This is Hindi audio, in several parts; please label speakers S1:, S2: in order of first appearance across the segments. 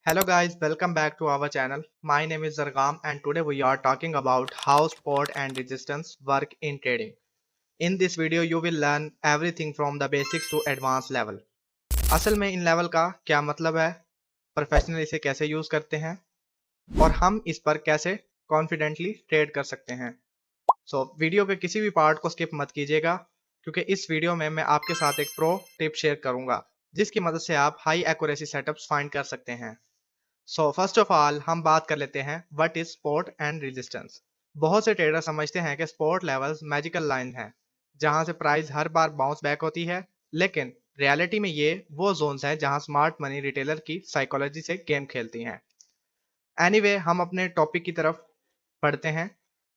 S1: Hello guys, welcome back to our channel. My name is Zargam and today we are talking about how support and resistance work in trading. In this video you will learn everything from the basics to advanced level. असल में इन लेवल का क्या मतलब है, प्रोफेशनल इसे कैसे यूज करते हैं और हम इस पर कैसे कॉन्फिडेंटली ट्रेड कर सकते हैं। वीडियो के किसी भी पार्ट को स्किप मत कीजिएगा क्योंकि इस वीडियो में मैं आपके साथ एक प्रो टिप शेयर करूंगा जिसकी मदद से आप हाई एक्यूरेसी सेटअप्स फाइंड कर सकते हैं। फर्स्ट ऑफ ऑल हम बात कर लेते हैं what is support and resistance. बहुत से ट्रेडर समझते हैं कि सपोर्ट लेवल्स मैजिकल लाइन है जहां से प्राइस हर बार बाउंस बैक होती है, लेकिन रियलिटी में ये वो जोन्स हैं जहां स्मार्ट मनी रिटेलर की साइकोलॉजी से गेम खेलती हैं। एनीवे हम अपने टॉपिक की तरफ बढ़ते हैं।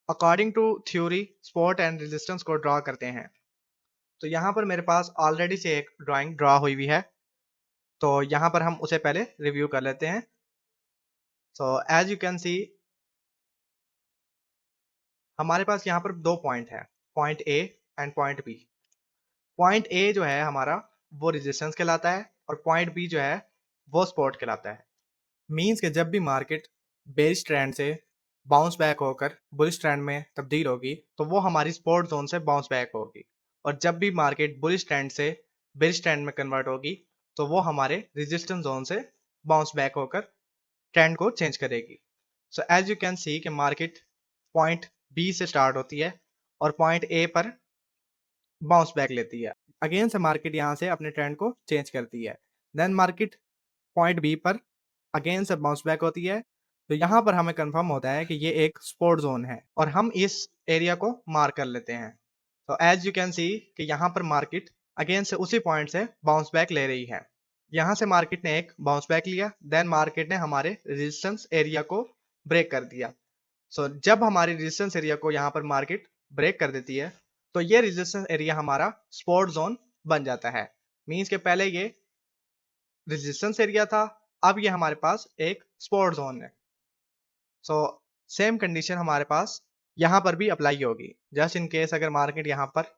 S1: According to theory support and resistance को ड्रॉ करते हैं। तो यहाँ पर मेरे पास ऑलरेडी से एक ड्राइंग ड्रॉ हुई हुई है, तो यहाँ पर हम उसे पहले रिव्यू कर लेते हैं। एज यू कैन सी हमारे पास यहाँ पर दो पॉइंट है, point A and point B. Point A जो है हमारा वो रेजिस्टेंस कहलाता है और पॉइंट बी जो है वो सपोर्ट कहलाता है। मींस के जब भी मार्केट बेरिश ट्रेंड से बाउंस बैक होकर बुलिश ट्रेंड में तब्दील होगी तो वो हमारी सपोर्ट जोन से बाउंस बैक होगी, और जब भी मार्केट बुलिश ट्रेंड से बेरिश ट्रेंड में कन्वर्ट होगी तो वो हमारे रेजिस्टेंस जोन से बाउंस बैक होकर ट्रेंड को चेंज करेगी। एज यू कैन सी कि मार्केट पॉइंट बी से स्टार्ट होती है और पॉइंट ए पर बाउंस बैक लेती है। अगेन से मार्केट यहाँ से अपने ट्रेंड को चेंज करती है। देन मार्केट पॉइंट बी पर अगेन से बाउंस बैक होती है। तो यहाँ पर हमें कंफर्म होता है कि ये एक सपोर्ट जोन है और हम इस एरिया को मार्क कर लेते हैं। तो एज यू कैन सी कि यहाँ पर मार्केट अगेन से उसी पॉइंट से बाउंस बैक ले रही है। यहाँ से मार्केट ने एक बाउंस बैक लिया, देन मार्केट ने हमारे रेजिस्टेंस एरिया को ब्रेक कर दिया। जब हमारी रेजिस्टेंस एरिया को यहाँ पर मार्केट ब्रेक कर देती है तो ये रेजिस्टेंस एरिया हमारा सपोर्ट जोन बन जाता है। मींस के पहले ये रेजिस्टेंस एरिया था, अब ये हमारे पास एक सपोर्ट जोन है। सो सेम कंडीशन हमारे पास यहाँ पर भी अप्लाई होगी। जस्ट इन केस अगर मार्केट यहाँ पर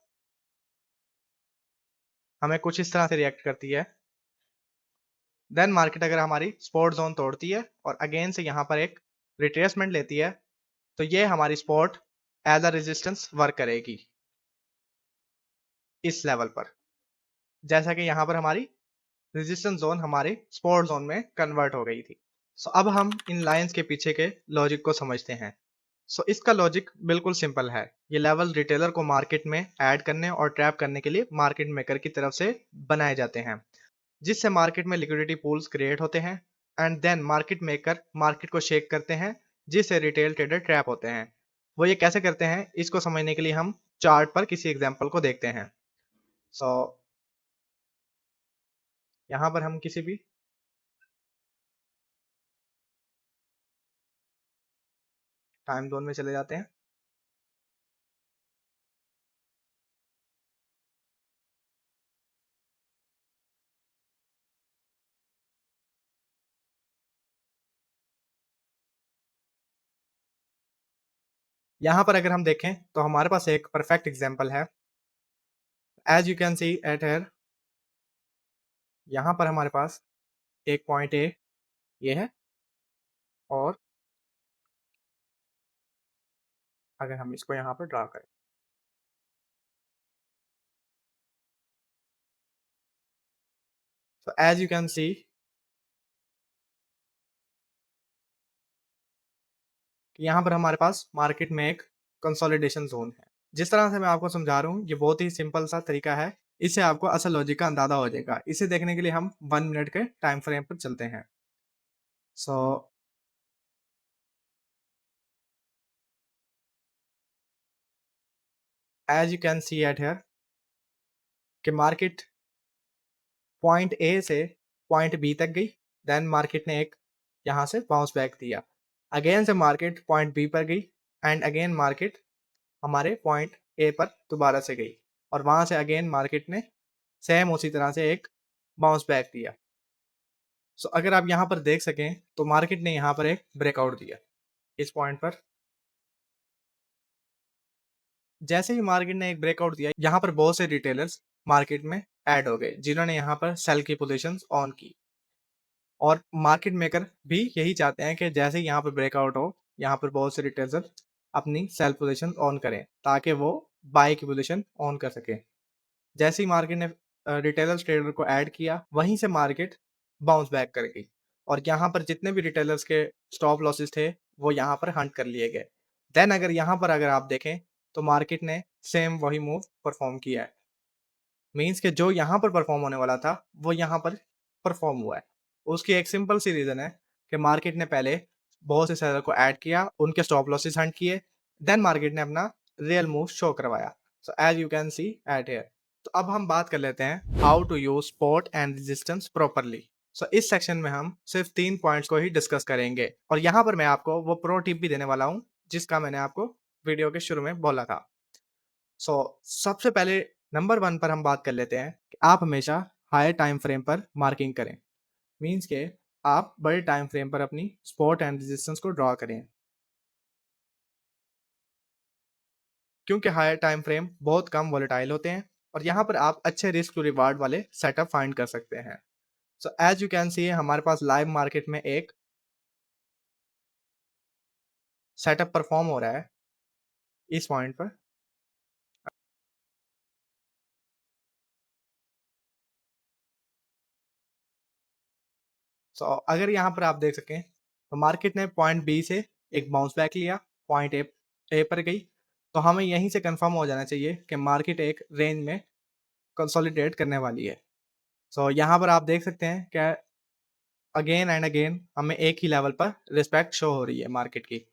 S1: हमें कुछ इस तरह से रिएक्ट करती है, देन मार्केट अगर हमारी सपोर्ट जोन तोड़ती है और अगेन से यहाँ पर एक रिट्रेसमेंट लेती है तो ये हमारी support as a resistance work करेगी इस लेवल पर, जैसा कि यहाँ पर हमारी रेजिस्टेंस जोन हमारे सपोर्ट जोन में कन्वर्ट हो गई थी। अब हम इन लाइंस के पीछे के लॉजिक को समझते हैं। इसका लॉजिक बिल्कुल सिंपल है। ये लेवल रिटेलर को मार्केट में ऐड करने और ट्रैप करने के लिए मार्केट मेकर की तरफ से बनाए जाते हैं, जिससे मार्केट में लिक्विडिटी पूल्स क्रिएट होते हैं and then market maker market को शेक करते हैं, जिससे रिटेल ट्रेडर ट्रैप होते हैं। वो ये कैसे करते हैं इसको समझने के लिए हम चार्ट पर किसी एग्जांपल को देखते हैं। सो यहाँ पर हम किसी भी टाइम जोन में चले जाते हैं। यहाँ पर अगर हम देखें तो हमारे पास एक परफेक्ट एग्जांपल है। As you can see at here, यहाँ पर हमारे पास एक पॉइंट ए ये है, और अगर हम इसको यहाँ पर ड्रा करें तो एज यू कैन सी कि यहाँ पर हमारे पास मार्केट में एक कंसोलिडेशन जोन है। जिस तरह से मैं आपको समझा रहा हूँ ये बहुत ही सिंपल सा तरीका है, इससे आपको असल लॉजिक का अंदाजा हो जाएगा। इसे देखने के लिए हम 1 मिनट के टाइम फ्रेम पर चलते हैं। So as you can see at here कि मार्केट पॉइंट ए से पॉइंट बी तक गई, देन मार्केट ने एक यहाँ से बाउंस बैक दिया, अगेन से मार्केट पॉइंट बी पर गई एंड अगेन मार्केट हमारे पॉइंट ए पर दोबारा से गई और वहां से अगेन मार्केट ने सेम उसी तरह से एक बाउंस बैक दिया। अगर आप यहाँ पर देख सकें तो मार्केट ने यहाँ पर एक ब्रेकआउट दिया इस पॉइंट पर। जैसे ही मार्केट ने एक ब्रेकआउट दिया यहाँ पर बहुत से रिटेलर्स मार्केट में ऐड हो गए जिन्होंने यहाँ पर सेल की पोजीशंस ऑन की, और मार्केट मेकर भी यही चाहते हैं कि जैसे ही यहाँ पर ब्रेकआउट हो, यहाँ पर बहुत से रिटेलर अपनी सेल पोजीशन ऑन करें ताकि वो बाय की पोजीशन ऑन कर सके। जैसे ही मार्केट ने रिटेलर्स ट्रेडर को ऐड किया, वहीं से मार्केट बाउंस बैक कर गई और यहाँ पर जितने भी रिटेलर्स के स्टॉप लॉसेस थे वो यहाँ पर हंट कर लिए गए। देन अगर यहाँ पर अगर आप देखें तो मार्केट ने सेम वही मूव परफॉर्म किया है। मीन्स कि जो यहाँ पर परफॉर्म होने वाला था वो यहाँ पर परफॉर्म हुआ है। उसकी एक सिंपल सी रीजन है कि मार्केट ने पहले बहुत से सेलर को ऐड किया, उनके स्टॉप लॉसेस हंट किए, देन मार्केट ने अपना रियल मूव शो करवाया। So as you can see at here. तो अब हम बात कर लेते हैं how to use support and resistance properly. So इस सेक्शन में हम सिर्फ 3 पॉइंट्स को ही डिस्कस करेंगे और यहाँ पर मैं आपको वो प्रो टिप भी देने वाला हूँ जिसका मैंने आपको वीडियो के शुरू में बोला था। सो सबसे पहले नंबर 1 पर हम बात कर लेते हैं कि आप हमेशा हायर टाइम फ्रेम पर मार्किंग करें। मीन्स के आप बड़े टाइम फ्रेम पर अपनी सपोर्ट एंड रेजिस्टेंस को ड्रॉ करें, क्योंकि हायर टाइम फ्रेम बहुत कम वोलेटाइल होते हैं और यहाँ पर आप अच्छे रिस्क टू रिवार्ड वाले सेटअप फाइंड कर सकते हैं। So as you can see हमारे पास लाइव मार्केट में एक सेटअप परफॉर्म हो रहा है इस पॉइंट पर। सो अगर यहाँ पर आप देख सकें तो मार्केट ने पॉइंट बी से एक बाउंस बैक लिया, पॉइंट ए पर गई, तो हमें यहीं से कंफर्म हो जाना चाहिए कि मार्केट एक रेंज में कंसोलिडेट करने वाली है। सो यहाँ पर आप देख सकते हैं कि अगेन एंड अगेन हमें एक ही लेवल पर रिस्पेक्ट शो हो रही है मार्केट की।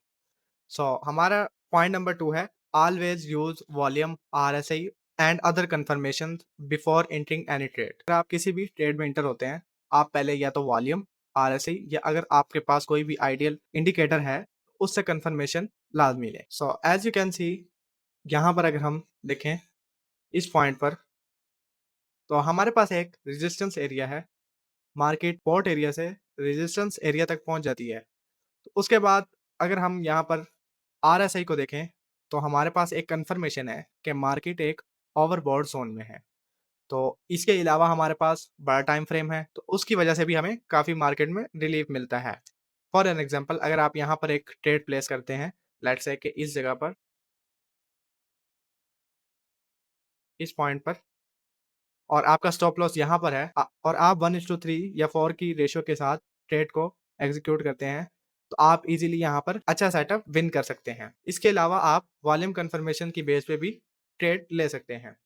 S1: हमारा पॉइंट नंबर 2 है always use volume, RSI and other confirmation before entering any trade. अगर आप किसी भी ट्रेड में एंटर होते हैं, आप पहले या तो वॉल्यूम, आरएसआई या अगर आपके पास कोई भी आइडियल इंडिकेटर है उससे कंफर्मेशन लाजमी लें। एज यू कैन सी यहाँ पर अगर हम देखें इस पॉइंट पर तो हमारे पास एक रेजिस्टेंस एरिया है। मार्केट पोर्ट एरिया से रेजिस्टेंस एरिया तक पहुंच जाती है। तो उसके बाद अगर हम यहाँ पर आरएसआई को देखें तो हमारे पास एक कंफर्मेशन है कि मार्केट एक ओवरबॉट जोन में है। तो इसके अलावा हमारे पास बड़ा टाइम फ्रेम है तो उसकी वजह से भी हमें काफ़ी मार्केट में रिलीफ मिलता है। फॉर एन एग्जांपल अगर आप यहाँ पर एक ट्रेड प्लेस करते हैं, लेट्स से कि इस जगह पर, इस पॉइंट पर, और आपका स्टॉप लॉस यहाँ पर है और आप 1:3 या 4 की रेशियो के साथ ट्रेड को एग्जीक्यूट करते हैं तो आप इजीली यहाँ पर अच्छा सेटअप विन कर सकते हैं। इसके अलावा आप वॉल्यूम कंफर्मेशन की बेस पे भी ट्रेड ले सकते हैं।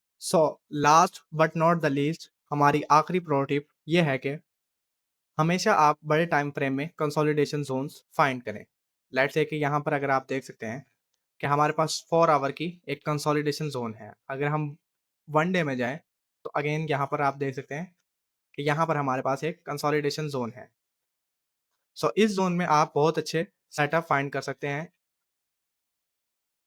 S1: Last but not the least हमारी आखिरी प्रो टिप ये है कि हमेशा आप बड़े टाइम फ्रेम में कंसोलिडेशन जोन्स फाइंड करें। लेट्स से कि यहाँ पर अगर आप देख सकते हैं कि हमारे पास 4 आवर की एक कंसोलिडेशन जोन है। अगर हम 1 डे में जाएं तो अगेन यहाँ पर आप देख सकते हैं कि यहाँ पर हमारे पास एक कंसोलिडेशन जोन है। इस जोन में आप बहुत अच्छे सेटअप फाइंड कर सकते हैं।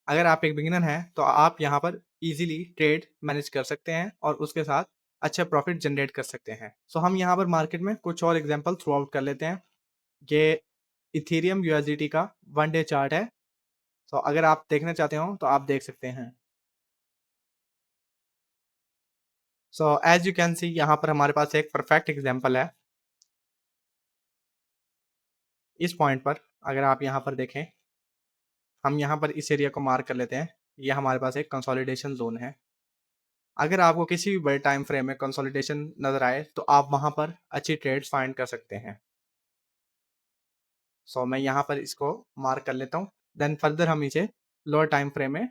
S1: अगर आप एक बिगिनर हैं तो आप यहाँ पर इजीली ट्रेड मैनेज कर सकते हैं और उसके साथ अच्छा प्रॉफिट जनरेट कर सकते हैं। हम यहाँ पर मार्केट में कुछ और एग्जांपल थ्रू आउट कर लेते हैं। ये इथेरियम यूएसडीटी का 1 डे चार्ट है। अगर आप देखना चाहते हो तो आप देख सकते हैं। एज यू कैन सी यहाँ पर हमारे पास एक परफेक्ट एग्जांपल है। इस पॉइंट पर अगर आप यहाँ पर देखें, हम यहाँ पर इस एरिया को मार्क कर लेते हैं। ये हमारे पास एक कंसोलिडेशन जोन है। अगर आपको किसी भी बड़े टाइम फ्रेम में कंसोलिडेशन नजर आए तो आप वहां पर अच्छी ट्रेड्स फाइंड कर सकते हैं। मैं यहाँ पर इसको मार्क कर लेता हूँ। देन फर्दर हम इसे लोअर टाइम फ्रेम में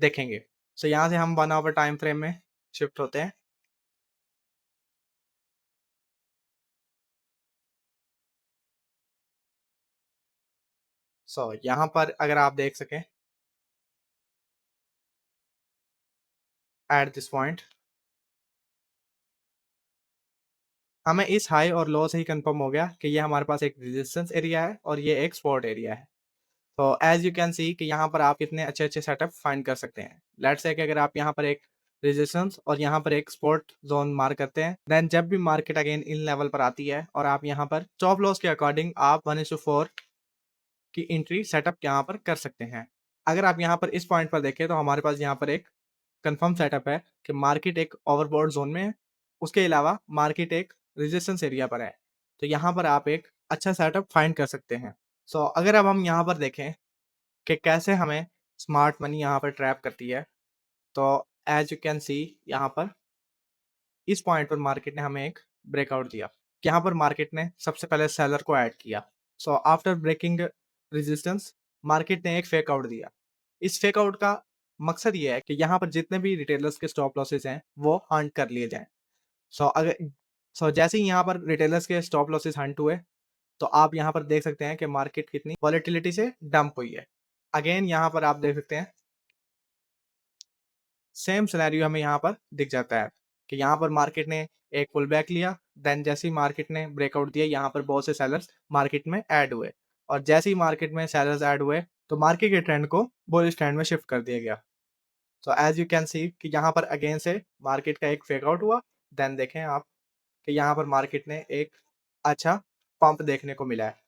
S1: देखेंगे। यहाँ से हम 1 आवर टाइम फ्रेम में शिफ्ट होते हैं। यहाँ पर अगर आप देख सकें एट दिस पॉइंट, हमें इस हाई और लो से ही कंफर्म हो गया कि ये हमारे पास एक रेजिस्टेंस एरिया है और ये एक सपोर्ट एरिया है। एज यू कैन सी कि यहाँ पर आप कितने अच्छे अच्छे सेटअप फाइंड कर सकते हैं। लेट्स से कि अगर आप यहाँ पर एक रेजिस्टेंस और यहाँ पर एक सपोर्ट जोन मार्क करते हैं, देन जब भी मार्केट अगेन इन लेवल पर आती है और आप यहाँ पर स्टॉप लॉस के अकॉर्डिंग आप 1:4 की एंट्री सेटअप यहाँ पर कर सकते हैं। अगर आप यहाँ पर इस पॉइंट पर देखें तो हमारे पास यहाँ पर एक कंफर्म सेटअप है कि मार्केट एक ओवरबॉट जोन में है। उसके अलावा मार्केट एक रेजिस्टेंस एरिया पर है। तो यहाँ पर आप एक अच्छा सेटअप फाइंड कर सकते हैं। सो अगर अब हम यहाँ पर देखें कि कैसे हमें स्मार्ट मनी यहाँ पर ट्रैप करती है, तो एज यू कैन सी यहाँ पर इस पॉइंट पर मार्केट ने हमें एक ब्रेकआउट दिया। यहाँ पर मार्केट ने सबसे पहले सेलर को ऐड किया। So after breaking resistance market ने एक फेक आउट दिया। इस फेक आउट का मकसद ये है कि यहाँ पर जितने भी रिटेलर्स के स्टॉप लॉसेस हैं वो हंट कर लिए जाएं। जैसे ही यहाँ पर रिटेलर्स के स्टॉप लॉसेस हंट हुए, तो आप यहाँ पर देख सकते हैं कि मार्केट कितनी वॉलेटिलिटी से डंप हुई है। अगेन यहाँ पर आप देख सकते हैं सेम सिनेरियो हमें यहाँ पर दिख जाता है कि यहाँ पर मार्केट ने एक पुल बैक लिया, देन जैसे ही मार्केट ने ब्रेकआउट दिया, यहाँ पर बहुत से सेलर्स मार्केट में ऐड हुए, और जैसे ही मार्केट में सेलर्स ऐड हुए तो मार्केट के ट्रेंड को बुलिश ट्रेंड में शिफ्ट कर दिया गया। So as you can see कि यहाँ पर अगेन से मार्केट का एक फेक आउट हुआ, देन देखें आप कि यहाँ पर मार्केट ने एक अच्छा पंप देखने को मिला है।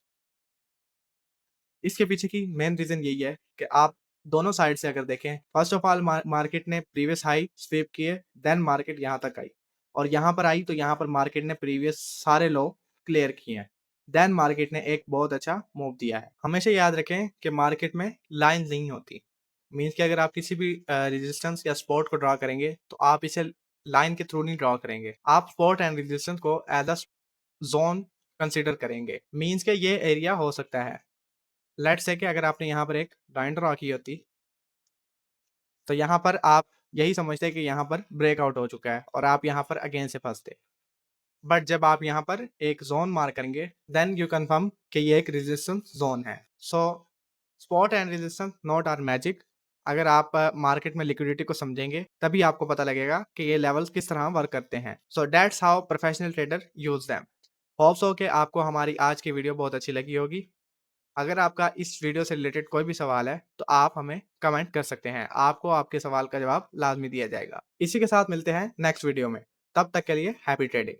S1: इसके पीछे की मेन रीजन यही है कि आप दोनों साइड से अगर देखें, फर्स्ट ऑफ ऑल मार्केट ने प्रीवियस हाई स्वीप किए, देन मार्केट यहाँ तक आई, और यहाँ पर आई तो यहाँ पर मार्केट ने प्रीवियस सारे लो क्लियर किए हैं, देन मार्केट ने एक बहुत अच्छा मूव दिया है। हमेशा याद रखें कि मार्केट में लाइन नहीं होती, मीन्स कि अगर आप किसी भी रेजिस्टेंस या सपोर्ट को ड्रॉ करेंगे तो आप इसे लाइन के थ्रू नहीं ड्रॉ करेंगे, आप सपोर्ट एंड रेजिस्टेंस को एज अ जोन कंसिडर करेंगे। मीन्स के ये एरिया हो सकता है, लेट्स से कि अगर आपने यहाँ पर एक लाइन ड्रॉ की होती तो यहाँ पर आप यही समझते कि यहाँ पर ब्रेकआउट हो चुका है और आप यहाँ पर अगेन से फंसते। बट जब आप यहाँ पर एक जोन मार्क करेंगे देन यू कंफर्म कि ये एक रेजिस्टेंस जोन है। So spot and resistance not are magic. अगर आप मार्केट में लिक्विडिटी को समझेंगे तभी आपको पता लगेगा कि ये लेवल्स किस तरह वर्क करते हैं। So that's how professional trader use them. Hope so कि आपको हमारी आज की वीडियो बहुत अच्छी लगी होगी। अगर आपका इस वीडियो से रिलेटेड कोई भी सवाल है तो आप हमें कमेंट कर सकते हैं, आपको आपके सवाल का जवाब लाजमी दिया जाएगा। इसी के साथ मिलते हैं नेक्स्ट वीडियो में, तब तक के लिए हैप्पी ट्रेडिंग।